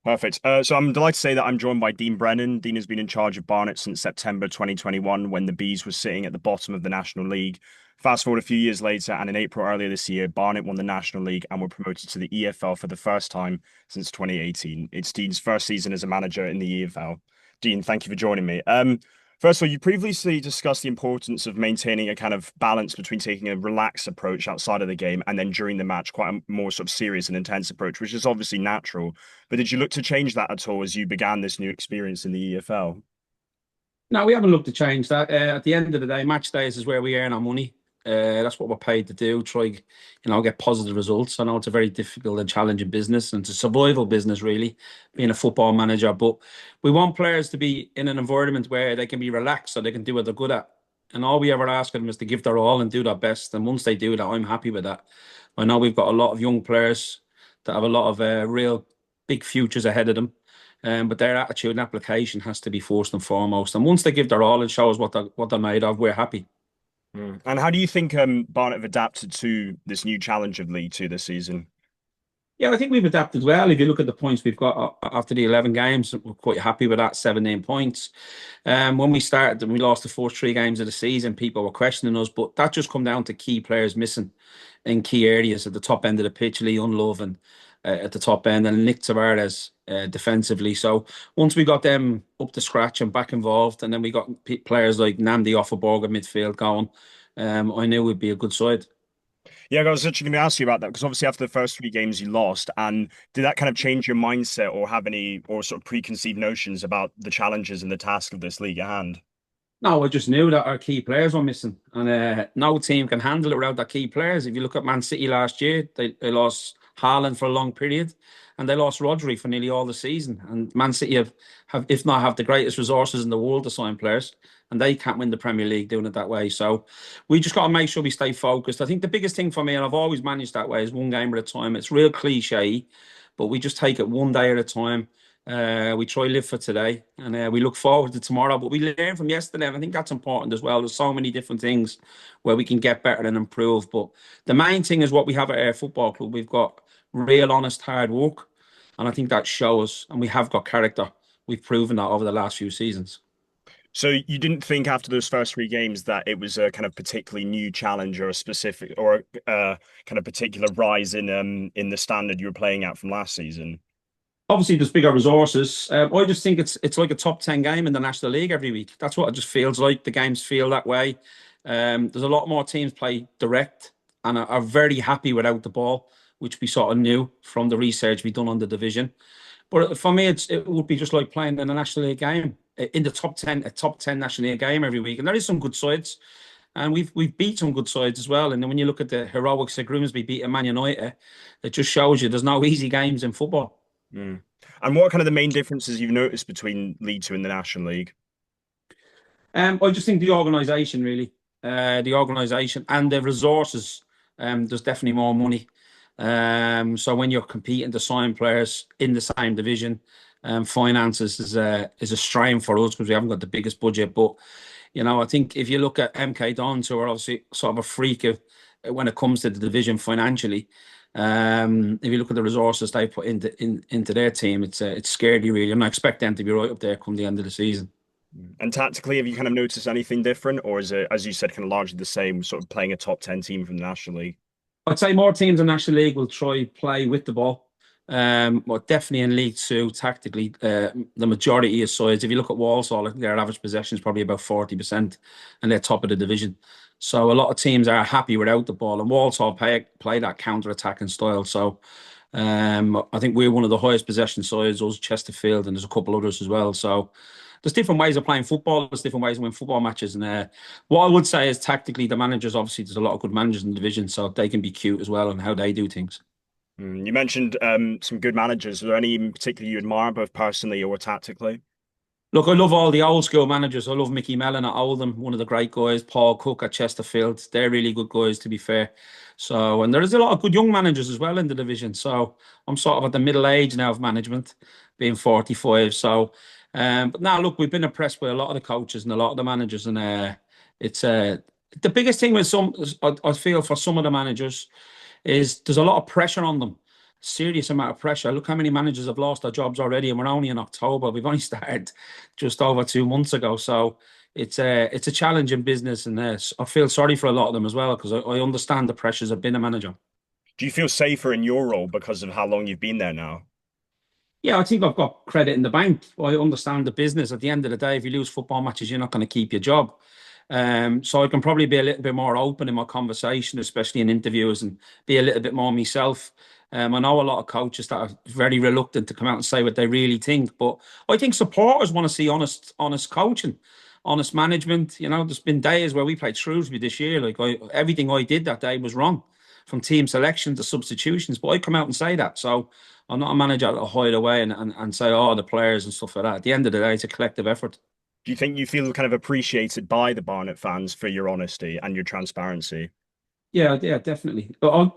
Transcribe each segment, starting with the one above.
Perfect. So I'm delighted to say that I'm joined by Dean Brennan. Dean has been in charge of Barnet since September 2021 when the Bees were sitting at the bottom of the National League. Fast forward a few years later, and in April earlier this year, Barnet won the National League and were promoted to the EFL for the first time since 2018. It's Dean's first season as a manager in the EFL. Dean, thank you for joining me. First of all, you previously discussed the importance of maintaining a kind of balance between taking a relaxed approach outside of the game and then during the match, quite a more sort of serious and intense approach, which is obviously natural. But did you look to change that at all as you began this new experience in the EFL? No, we haven't looked to change that. At the end of the day, match days is where we earn our money. That's what we're paid to do. Get positive results. I know it's a very difficult and challenging business, and it's a survival business, really, being a football manager. But we want players to be in an environment where they can be relaxed, so they can do what they're good at. And all we ever ask of them is to give their all and do their best. And once they do that, I'm happy with that. I know we've got a lot of young players that have a lot of real big futures ahead of them. But their attitude and application has to be first and foremost. And once they give their all and show us what they're made of, we're happy. And how do you think Barnet have adapted to this new challenge of League Two this season? Yeah, I think we've adapted well. If you look at the points we've got after the 11 games, we're quite happy with that, 17 points. When we started and we lost the first three games of the season, people were questioning us, but that just come down to key players missing in key areas at the top end of the pitch, Leon Love and at the top end, and Nick Tavares defensively. So once we got them up to scratch and back involved, and then we got players like Namdi Offerborg at midfield going, I knew we'd be a good side. Yeah, I was actually going to ask you about that because obviously after the first three games you lost, and did that kind of change your mindset or have any or sort of preconceived notions about the challenges and the task of this league at hand? No, I just knew that our key players were missing, and no team can handle it without their key players. If you look at Man City last year, they lost Haaland for a long period, and they lost Rodri for nearly all the season. And Man City have if not have the greatest resources in the world to sign players, and they can't win the Premier League doing it that way. So we just got to make sure we stay focused. I think the biggest thing for me, and I've always managed that way, is one game at a time. It's real cliche, but we just take it one day at a time. We try live for today, and we look forward to tomorrow. But we learn from yesterday, and I think that's important as well. There's so many different things where we can get better and improve. But the main thing is what we have at our football club. We've got real, honest, hard work, and I think that shows. And we have got character. We've proven that over the last few seasons. So you didn't think after those first three games that it was a kind of particularly new challenge or a specific or a kind of particular rise in the standard you were playing at from last season? Obviously, there's bigger resources. I just think it's like a top 10 game in the National League every week. That's what it just feels like. The games feel that way. There's a lot more teams play direct and are very happy without the ball, which we sort of knew from the research we done on the division. But for me, it would be just like playing in a National League game in the top 10, a top 10 National League game every week. And there is some good sides. And we've beat some good sides as well. And then when you look at the heroics of Grimsby beating Man United, it just shows you there's no easy games in football. Mm. And what are kind of the main differences you've noticed between League Two and the National League? I just think the organisation really, the organisation and the resources. There's definitely more money. So when you're competing to sign players in the same division, finances is a strain for us because we haven't got the biggest budget. But I think if you look at MK Dons, who are obviously sort of a freak of when it comes to the division financially. If you look at the resources they put into their team, it's scary really. I'm not expecting them to be right up there come the end of the season. And tactically, have you kind of noticed anything different, or is it, as you said, kind of largely the same, sort of playing a top 10 team from the National League? I'd say more teams in National League will try play with the ball. But definitely in League Two, tactically, the majority of sides, if you look at Walsall, I think their average possession is probably about 40%, and they're top of the division. So a lot of teams are happy without the ball, and Walsall play that counter-attacking style. So I think we're one of the highest possession sides, us, Chesterfield, and there's a couple others as well. So there's different ways of playing football. There's different ways of winning football matches. And what I would say is tactically, the managers, obviously, there's a lot of good managers in the division, so they can be cute as well on how they do things. You mentioned some good managers. Are there any in particular you admire, both personally or tactically? Look, I love all the old school managers. I love Mickey Mellon at Oldham, one of the great guys. Paul Cook at Chesterfield. They're really good guys, to be fair. So, and there's a lot of good young managers as well in the division. So, I'm sort of at the middle age now of management, being 45. So, but now look, we've been impressed with a lot of the coaches and a lot of the managers, and it's the biggest thing with some, I feel for some of the managers is there's a lot of pressure on them. serious amount of pressure. Look how many managers have lost their jobs already, and we're only in October. We've only started just over 2 months ago, so it's a challenging business, and I feel sorry for a lot of them as well because I understand the pressures of being a manager. Do you feel safer in your role because of how long you've been there now? Yeah, I think I've got credit in the bank. I understand the business. At the end of the day, if you lose football matches, you're not going to keep your job. So I can probably be a little bit more open in my conversation, especially in interviews, and be a little bit more myself. I know a lot of coaches that are very reluctant to come out and say what they really think, but I think supporters want to see honest coaching, honest management. There's been days where we played Shrewsbury this year, like everything I did that day was wrong, from team selection to substitutions. But I come out and say that, so I'm not a manager that'll hide away and say, oh, the players and stuff like that. At the end of the day, it's a collective effort. Do you think you feel kind of appreciated by the Barnet fans for your honesty and your transparency? Yeah, yeah, definitely. But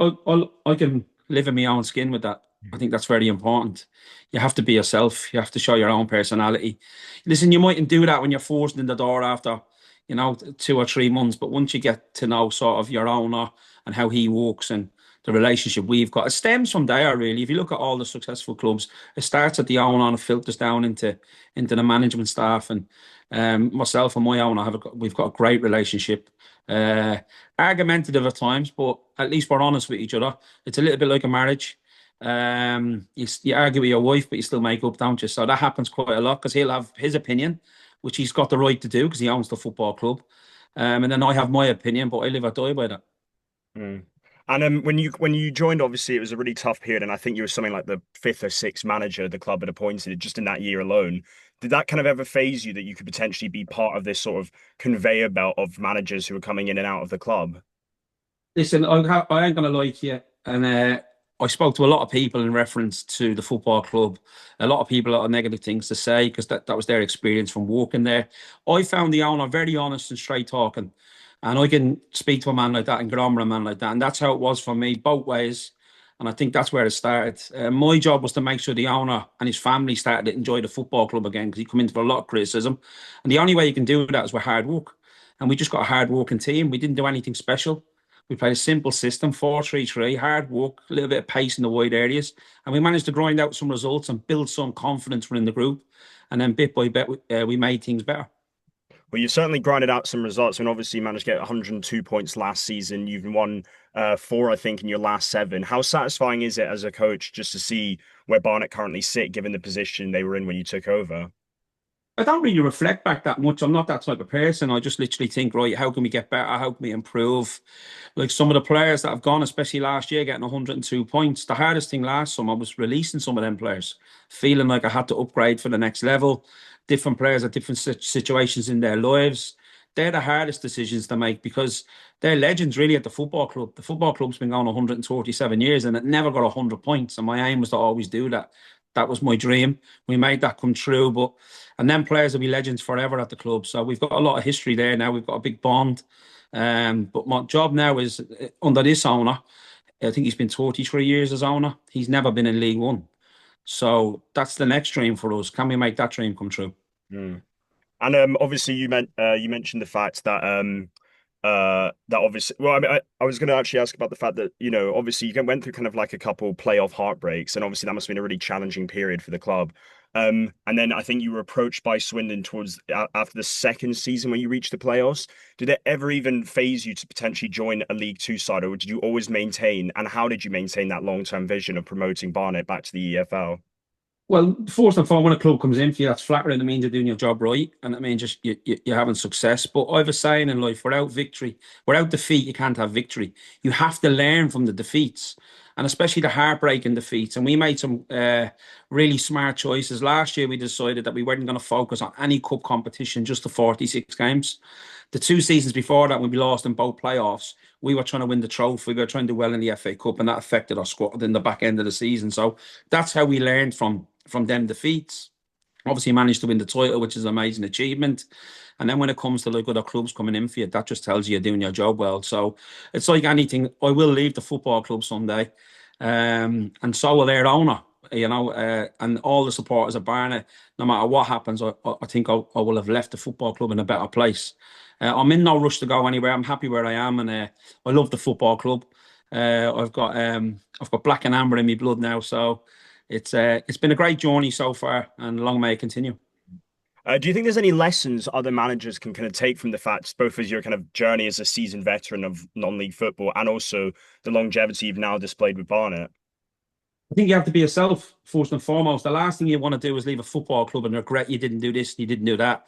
I can live in my own skin with that. I think that's very important. You have to be yourself. You have to show your own personality. Listen, you mightn't do that when you're forced in the door after, 2 or 3 months. But once you get to know sort of your owner and how he walks and the relationship we've got, it stems from there, really. If you look at all the successful clubs, it starts at the owner and it filters down into the management staff. And myself and my owner we've got a great relationship. Uh, Argumentative at times, but at least we're honest with each other. It's a little bit like a marriage. You argue with your wife, but you still make up, don't you? So that happens quite a lot because he'll have his opinion, which he's got the right to do because he owns the football club. And then I have my opinion, but I live or die by that. Mm. And when you joined, obviously it was a really tough period, and I think you were something like the fifth or sixth manager the club had appointed just in that year alone. Did that kind of ever phase you that you could potentially be part of this sort of conveyor belt of managers who are coming in and out of the club? Listen, I ain't gonna lie to you, and I spoke to a lot of people in reference to the football club. A lot of people had negative things to say because that was their experience from working there. I found the owner very honest and straight talking, and I can speak to a man like that and get on with a man like that, and that's how it was for me both ways. And I think that's where it started. My job was to make sure the owner and his family started to enjoy the football club again because he come into for a lot of criticism, and the only way you can do that is with hard work. And we just got a hard working team. We didn't do anything special. We played a simple system, 4-3-3, hard work, a little bit of pace in the wide areas. And we managed to grind out some results and build some confidence within the group. And then bit by bit, we made things better. Well, you've certainly grinded out some results and obviously managed to get 102 points last season. You've won four, I think, in your last seven. How satisfying is it as a coach just to see where Barnet currently sit, given the position they were in when you took over? I don't really reflect back that much. I'm not that type of person. I just literally think, right, how can we get better? How can we improve? Like some of the players that have gone, especially last year, getting 102 points. The hardest thing last summer was releasing some of them players, feeling like I had to upgrade for the next level. Different players at different situations in their lives. They're the hardest decisions to make because they're legends really at the football club. The football club's been going 147 years and it never got 100 points. And my aim was to always do that. That was my dream. We made that come true. And then players will be legends forever at the club. So we've got a lot of history there now. We've got a big bond. But my job now is under this owner. I think he's been 33 years as owner. He's never been in League One. So that's the next dream for us. Can we make that dream come true? Mm. And obviously you mentioned the fact that that obviously well I was going to actually ask about the fact that obviously you went through kind of like a couple playoff heartbreaks and obviously that must have been a really challenging period for the club. And then I think you were approached by Swindon towards after the second season when you reached the playoffs. Did it ever even phase you to potentially join a League Two side, or did you always maintain? And how did you maintain that long-term vision of promoting Barnet back to the EFL? Well, first and foremost, when a club comes in for you, that's flattering. It means you're doing your job right, and it means just you're having success. But I have a saying in life: without victory, without defeat, you can't have victory. You have to learn from the defeats, and especially the heartbreaking defeats. And we made some really smart choices last year. We decided that we weren't going to focus on any cup competition, just the 46 games. The 2 seasons before that, when we lost in both playoffs, we were trying to win the trophy. We were trying to do well in the FA Cup, and that affected our squad in the back end of the season. So that's how we learned from them defeats. Obviously, managed to win the title, which is an amazing achievement. And then when it comes to like other clubs coming in for you, that just tells you you're doing your job well. So it's like anything. I will leave the football club someday, and so will their owner. And all the supporters of Barnet. No matter what happens, I think I will have left the football club in a better place. I'm in no rush to go anywhere. I'm happy where I am, and I love the football club. I've got black and amber in my blood now, so it's been a great journey so far, and long may it continue. Do you think there's any lessons other managers can kind of take from the fact, both as your kind of journey as a seasoned veteran of non-league football and also the longevity you've now displayed with Barnet? I think you have to be yourself first and foremost. The last thing you want to do is leave a football club and regret you didn't do this, you didn't do that.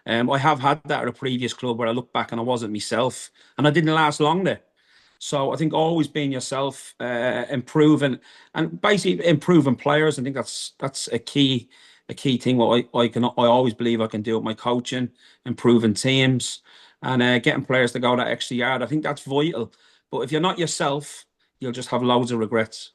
I have had that at a previous club where I look back and I wasn't myself, and I didn't last long there. So I think always being yourself, improving, and basically improving players. I think that's a key thing. What I always believe I can do with my coaching, improving teams, and getting players to go that extra yard. I think that's vital. But if you're not yourself, you'll just have loads of regrets.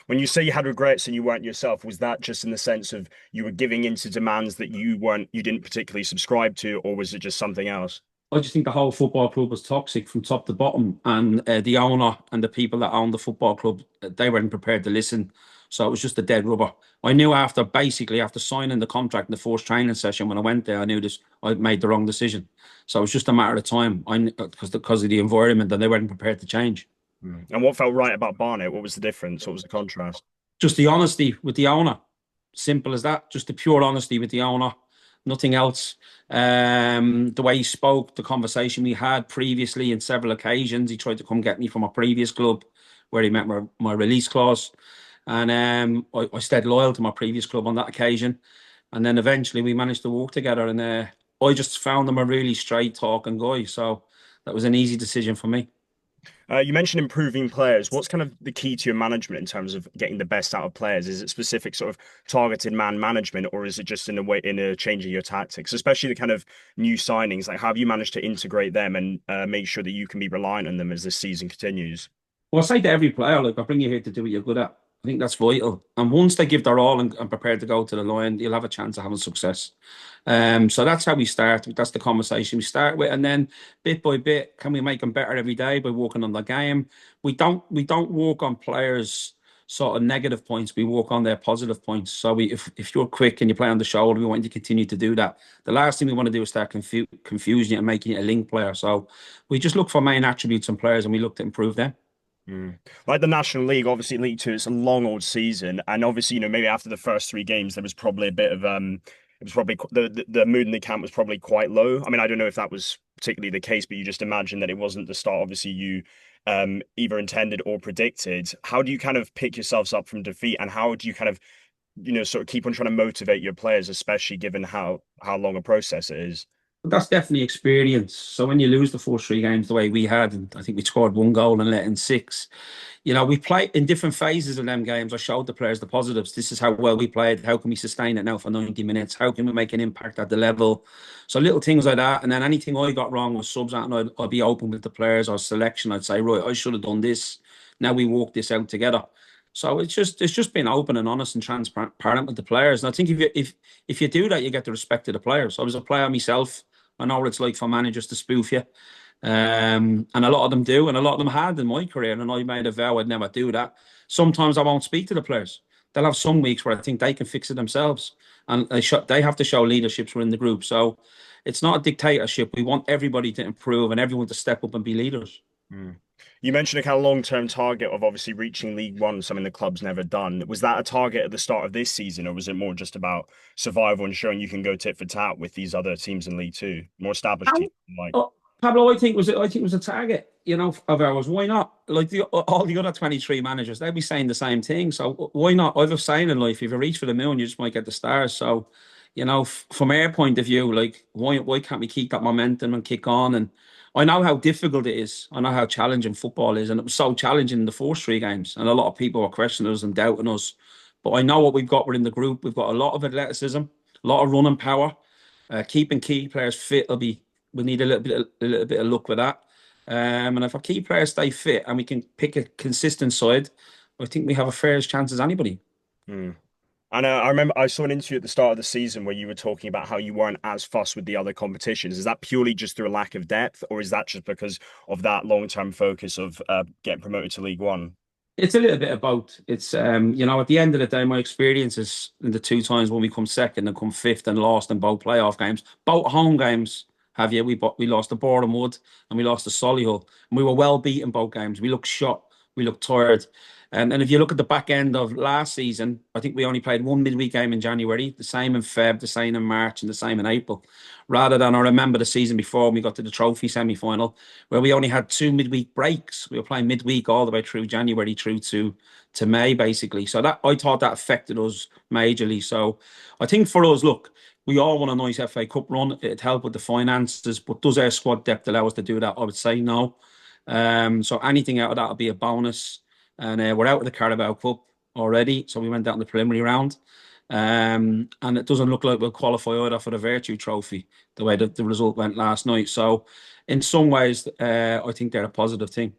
When you say you had regrets and you weren't yourself, was that just in the sense of you were giving into demands that you didn't particularly subscribe to, or was it just something else? I just think the whole football club was toxic from top to bottom, and the owner and the people that owned the football club, they weren't prepared to listen. So it was just a dead rubber. I knew after signing the contract in the first training session when I went there, I knew this I'd made the wrong decision. So it was just a matter of time. Because of the environment, and they weren't prepared to change. And what felt right about Barnet? What was the difference? What was the contrast? Just the honesty with the owner. Simple as that. Just the pure honesty with the owner. Nothing else. The way he spoke, the conversation we had previously in several occasions. He tried to come get me from a previous club where he met my release clause. And I stayed loyal to my previous club on that occasion. And then eventually we managed to work together. And I just found him a really straight talking guy. So that was an easy decision for me. You mentioned improving players. What's kind of the key to your management in terms of getting the best out of players? Is it specific sort of targeted man management, or is it just in a way in a change of your tactics, especially the kind of new signings? Like, how have you managed to integrate them and make sure that you can be reliant on them as this season continues? Well, I say to every player, like, I bring you here to do what you're good at. I think that's vital. And once they give their all and prepared to go to the line, you'll have a chance of having success. So that's how we start. That's the conversation we start with, and then bit by bit, can we make them better every day by working on the game? We don't work on players' sort of negative points. We work on their positive points. So if you're quick and you play on the shoulder, we want you to continue to do that. The last thing we want to do is start confusing you and making you a link player. So we just look for main attributes in players and we look to improve them. Like the National League, obviously League Two, it's a long old season, and obviously, maybe after the first three games, there was probably a bit of it was probably the mood in the camp was probably quite low. I mean, I don't know if that was particularly the case, but you just imagine that it wasn't the start, obviously, you either intended or predicted. How do you kind of pick yourselves up from defeat, and how do you kind of sort of keep on trying to motivate your players, especially given how long a process it is? But that's definitely experience. So when you lose the first three games the way we had, and I think we scored one goal and let in six, we play in different phases of them games. I showed the players the positives. This is how well we played. How can we sustain it now for 90 minutes? How can we make an impact at the level? So little things like that. And then anything I got wrong was subs out, and I'd be open with the players or selection. I'd say, right, I should have done this. Now we walk this out together. So it's just being open and honest and transparent with the players. And I think if you do that, you get the respect of the players. I was a player myself. I know what it's like for managers to spoof you. And a lot of them do, and a lot of them had in my career. And I made a vow I'd never do that. Sometimes I won't speak to the players. They'll have some weeks where I think they can fix it themselves, and they have to show leadership within the group. So it's not a dictatorship. We want everybody to improve and everyone to step up and be leaders. Mm. You mentioned a kind of long-term target of obviously reaching League One, something the club's never done. Was that a target at the start of this season, or was it more just about survival and showing you can go tit for tat with these other teams in League Two, more established teams? Like, Oh, Pablo, I think it was a target, of ours. Why not? Like all the other 23 managers, they'd be saying the same thing. So why not? I've a saying in life: if you reach for the moon, you just might get the stars. So, from our point of view, like why can't we keep that momentum and kick on? And I know how difficult it is. I know how challenging football is, and it was so challenging in the first three games. And a lot of people were questioning us and doubting us. But I know what we've got within the group. We've got a lot of athleticism, a lot of running power. Keeping key players fit will be. We need a little bit of luck with that. And if our key players stay fit and we can pick a consistent side, I think we have a fair chance as anybody. hmm. And I remember I saw an interview at the start of the season where you were talking about how you weren't as fussed with the other competitions. Is that purely just through a lack of depth, or is that just because of that long-term focus of getting promoted to League One? It's a little bit of both. It's at the end of the day, my experiences in the two times when we come second and come fifth and lost in both playoff games, both home games. We lost to Boreham Wood and we lost to Solihull, and we were well beaten both games. We looked shot. We looked tired. And if you look at the back end of last season, I think we only played one midweek game in January, the same in Feb, the same in March, and the same in April. Rather than I remember the season before when we got to the trophy semi-final, where we only had two midweek breaks. We were playing midweek all the way through January through to May, basically. So that I thought that affected us majorly. So I think for us, look, we all want a nice FA Cup run. It'd help with the finances, but does our squad depth allow us to do that? I would say no. So anything out of that would be a bonus. And we're out of the Carabao Cup already, so we went down the preliminary round. And it doesn't look like we'll qualify either for the Virtue Trophy, the way that the result went last night. So in some ways, I think they're a positive thing.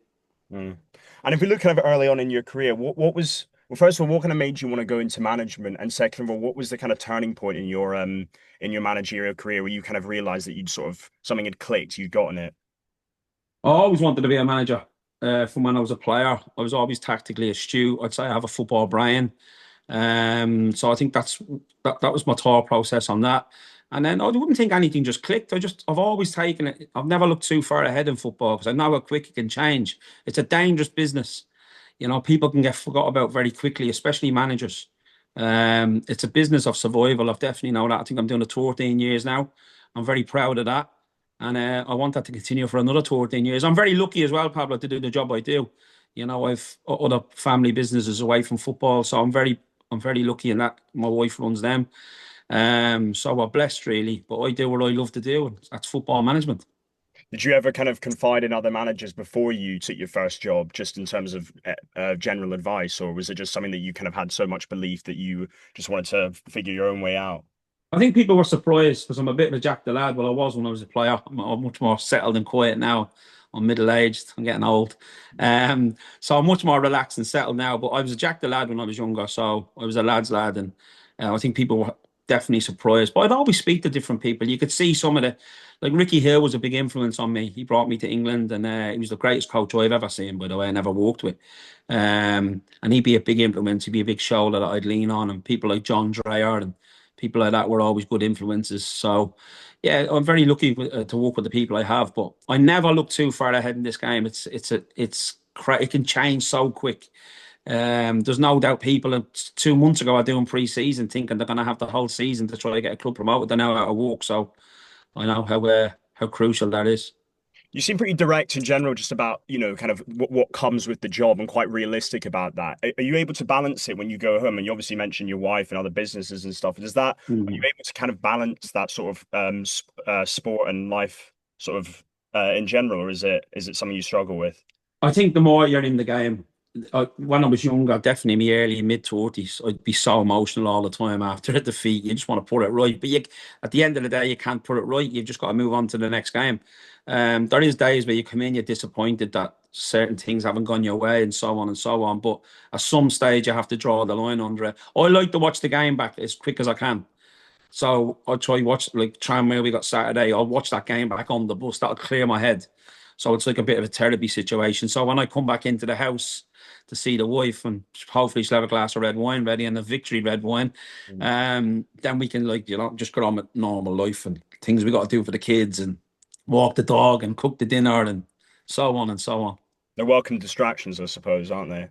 Mm. And if we look kind of early on in your career, what was well, first of all, what kind of made you want to go into management? And second of all, what was the kind of turning point in your managerial career where you kind of realized that you'd sort of something had clicked, you'd gotten it? I always wanted to be a manager from when I was a player. I was always tactically astute. I'd say I have a football brain. So I think that was my thought process on that. And then I wouldn't think anything just clicked. I've always taken it. I've never looked too far ahead in football because I know how quick it can change. It's a dangerous business. You know, people can get forgot about very quickly, especially managers. It's a business of survival. I've definitely know that. I think I'm doing it 14 years now. I'm very proud of that. And I want that to continue for another 14 years. I'm very lucky as well, Pablo, to do the job I do. You know, I've other family businesses away from football, so I'm very lucky in that my wife runs them. So we're blessed really. But I do what I love to do, and that's football management. Did you ever kind of confide in other managers before you took your first job, just in terms of general advice, or was it just something that you kind of had so much belief that you just wanted to figure your own way out? I think people were surprised because I'm a bit of a Jack the Lad. Well, I was when I was a player. I'm much more settled and quiet now. I'm middle aged. I'm getting old. So I'm much more relaxed and settled now. But I was a Jack the Lad when I was younger. So I was a lad's lad. And I think people were definitely surprised. But I'd always speak to different people. You could see some of like Ricky Hill was a big influence on me. He brought me to England and he was the greatest coach I've ever seen, by the way, I never worked with. And he'd be a big influence. He'd be a big shoulder that I'd lean on. And people like John Dreyer and people like that were always good influences. So, yeah, I'm very lucky to work with the people I have. But I never look too far ahead in this game. It can change so quick. There's no doubt people 2 months ago are doing pre-season thinking they're going to have the whole season to try to get a club promoted. They're now out of work. So I know how crucial that is. You seem pretty direct in general, just about, kind of what comes with the job and quite realistic about that. Are you able to balance it when you go home? And you obviously mentioned your wife and other businesses and stuff. Are you Mhm. able to kind of balance that sort of sport and life sort of in general, or is it something you struggle with? I think the more you're in the game, when I was younger, definitely in my early mid 30s, I'd be so emotional all the time after a defeat. You just want to put it right, but at the end of the day, you can't put it right. You've just got to move on to the next game. There is days where you come in, you're disappointed that certain things haven't gone your way, and so on and so on. But at some stage, you have to draw the line under it. I like to watch the game back as quick as I can. So I'll watch like Tranmere we got Saturday. I'll watch that game back on the bus. That'll clear my head. So it's like a bit of a therapy situation. So when I come back into the house to see the wife and hopefully she'll have a glass of red wine ready and a victory red wine, Mm. then we can just get on with normal life and things we got to do for the kids and walk the dog and cook the dinner and so on and so on. They're welcome distractions, I suppose, aren't they?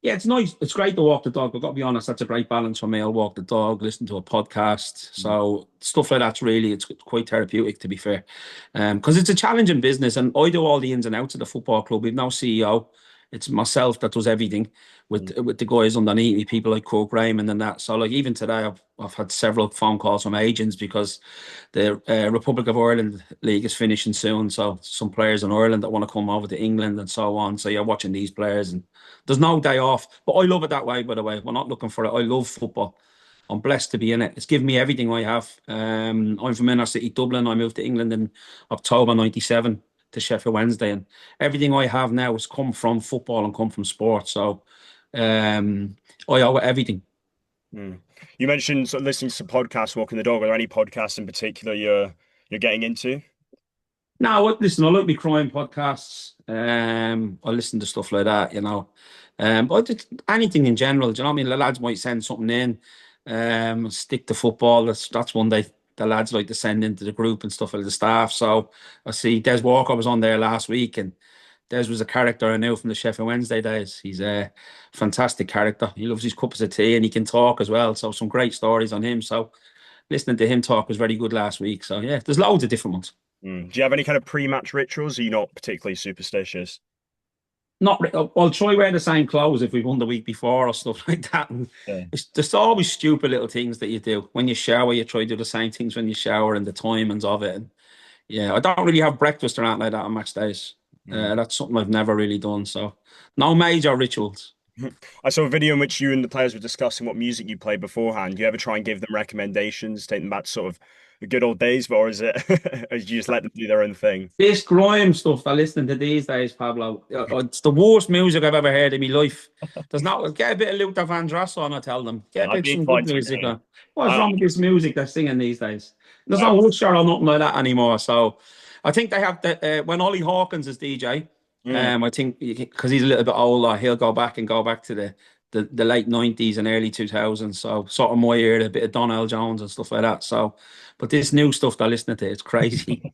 Yeah, it's nice. It's great to walk the dog. I've got to be honest, that's a great balance for me. I'll walk the dog, listen to a podcast. Mm. So stuff like that's really it's quite therapeutic to be fair. Because it's a challenging business and I do all the ins and outs of the football club. We've no CEO. It's myself that does everything Mm. with the guys underneath me, people like Cork Raymond and that. So like even today I've had several phone calls from agents because the Republic of Ireland league is finishing soon. So some players in Ireland that want to come over to England and so on. So you're watching these players and there's no day off. But I love it that way, by the way. We're not looking for it. I love football. I'm blessed to be in it. It's given me everything I have. I'm from inner city Dublin. I moved to England in October '97 to Sheffield Wednesday, and everything I have now has come from football and come from sport. So I owe it everything. Mm. You mentioned sort of listening to some podcasts, walking the dog. Are there any podcasts in particular you're getting into? Now, listen, I like me crime podcasts. I listen to stuff like that, but anything in general. Do you know what I mean? The lads might send something in, stick to football. That's one the lads like to send into the group and stuff like the staff. So I see Des Walker was on there last week, and Des was a character I knew from the Sheffield Wednesday days. He's a fantastic character. He loves his cups of tea and he can talk as well. So some great stories on him. So listening to him talk was very good last week. So yeah, there's loads of different ones. Do you have any kind of pre-match rituals? Are you not particularly superstitious? I'll try wear the same clothes if we won the week before or stuff like that. And Yeah. it's just always stupid little things that you do. When you shower, you try to do the same things when you shower and the timings of it. And yeah, I don't really have breakfast or anything like that on match days. Mm. That's something I've never really done. So no major rituals. I saw a video in which you and the players were discussing what music you played beforehand. Do you ever try and give them recommendations, take them back to sort of the good old days, or is it, or do you just let them do their own thing? This grime stuff I listen to these days, Pablo, it's the worst music I've ever heard in my life. There's not get a bit of Luther Vandross on, I tell them. Get a I'd bit be some good inclined to music agree. on. What's I, wrong with this music they're singing these days? There's I, no Usher or nothing like that anymore. So I think they have when Ollie Hawkins is DJ. mm. I think because he's a little bit older, he'll go back to the late 90s and early 2000s. So sort of my era, a bit of Donald Jones and stuff like that. So, but this new stuff they're listening to, it's crazy.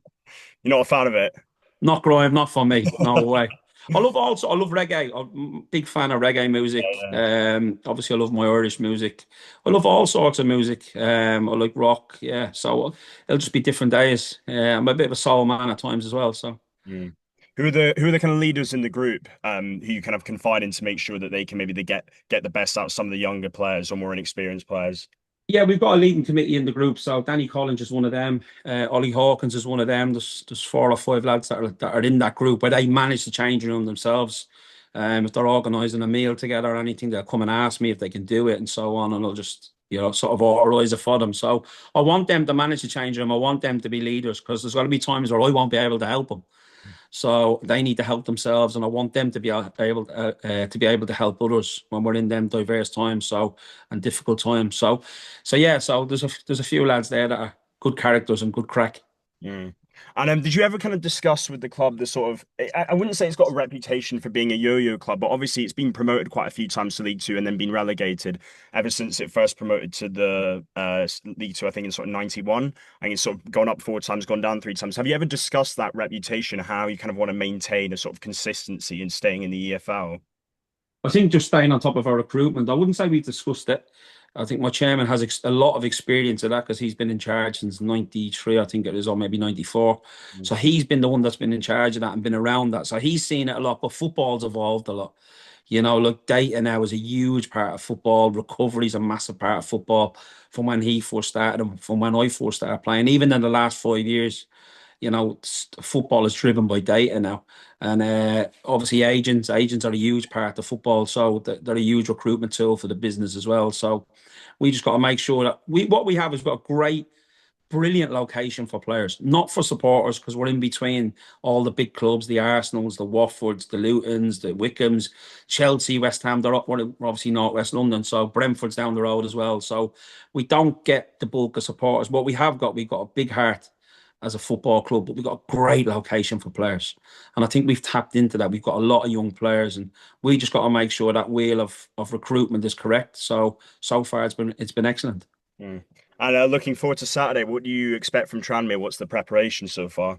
You're not a fan of it? Not grime, not for me. No way. I love reggae. I'm a big fan of reggae music. Yeah. Obviously I love my Irish music. I love all sorts of music. I like rock. Yeah. So it'll just be different days. I'm a bit of a soul man at times as well. So Mm. Who are the kind of leaders in the group who you kind of confide in to make sure that they can maybe get the best out of some of the younger players or more inexperienced players? yeah, we've got a leading committee in the group. So Danny Collins is one of them. Ollie Hawkins is one of them. There's 4 or 5 lads that are in that group where they manage the changing room themselves. If they're organising a meal together or anything, they'll come and ask me if they can do it and so on, and I'll just sort of organise it for them. So I want them to manage the changing room. I want them to be leaders because there's going to be times where I won't be able to help them. So they need to help themselves, and I want them to be able to help others when we're in them diverse times, and difficult times. So yeah. So there's a few lads there that are good characters and good crack. Mm. And did you ever kind of discuss with the club the sort of, I wouldn't say it's got a reputation for being a yo-yo club, but obviously it's been promoted quite a few times to League Two and then been relegated ever since it first promoted to the League Two, I think in sort of 91. I think it's sort of gone up 4 times, gone down 3 times. Have you ever discussed that reputation, how you kind of want to maintain a sort of consistency in staying in the EFL? I think just staying on top of our recruitment. I wouldn't say we've discussed it. I think my chairman has a lot of experience of that because he's been in charge since '93, I think it is, or maybe '94. Mm. So he's been the one that's been in charge of that and been around that. So he's seen it a lot, but football's evolved a lot. Look, data now is a huge part of football. Recovery is a massive part of football from when he first started and from when I first started playing. Even in the last 5 years, football is driven by data now, and obviously agents are a huge part of football, so they're a huge recruitment tool for the business as well. So we just got to make sure that what we have is we've got a great, brilliant location for players, not for supporters, because we're in between all the big clubs, the Arsenals, the Watfords, the Lutons, the Wickhams, Chelsea, West Ham. We're obviously not West London, so Brentford's down the road as well. So we don't get the bulk of supporters. What we've got a big heart as a football club, but we've got a great location for players. And I think we've tapped into that. We've got a lot of young players, and we just got to make sure that wheel of recruitment is correct. So far it's been excellent. Mm. And looking forward to Saturday, what do you expect from Tranmere? What's the preparation so far?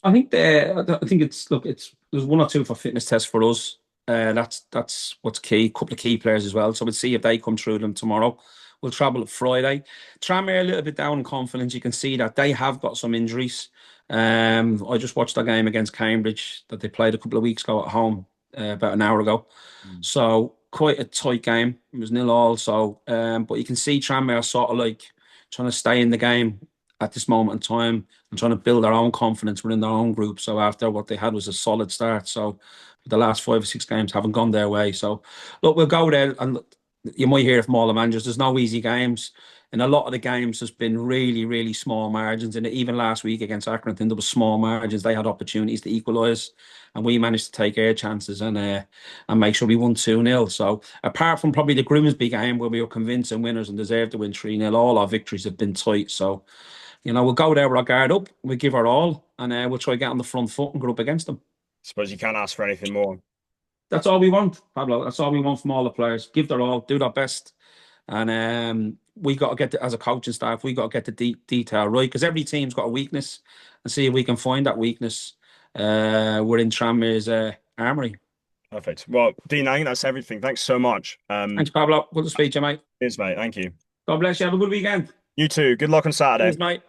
I think there's 1 or 2 for fitness tests for us. That's what's key. A couple of key players as well. So we'll see if they come through them tomorrow. We'll travel up Friday. Tranmere a little bit down in confidence. You can see that they have got some injuries. I just watched a game against Cambridge that they played a couple of weeks ago at home, about an hour ago. Mm. So quite a tight game. It was 0-0. So, but you can see Tranmere are sort of like trying to stay in the game at this moment in time and trying to build their own confidence within their own group. So after what they had was a solid start. So the last 5 or 6 games haven't gone their way. So look, we'll go there, and you might hear from all the managers. There's no easy games. In a lot of the games, there's been really, really small margins. And even last week against Accrington, there was small margins. They had opportunities to equalise, and we managed to take our chances and make sure we won 2-0. So apart from probably the Grimsby game where we were convincing winners and deserved to win 3-0, all our victories have been tight. So we'll go there with our guard up, we'll give our all, and we'll try to get on the front foot and go up against them. Suppose you can't ask for anything more. That's all we want, Pablo. That's all we want from all the players. Give their all, do their best, and we got to as a coaching staff, we got to get the detail right because every team's got a weakness, and see if we can find that weekness. We're in Tranmere's Armory. Perfect. Well, Dean, I think that's everything. Thanks so much. Thanks, Pablo. Good to speak to you, mate. Cheers, mate. Thank you. God bless you. Have a good weekend. You too. Good luck on Saturday. Cheers, mate.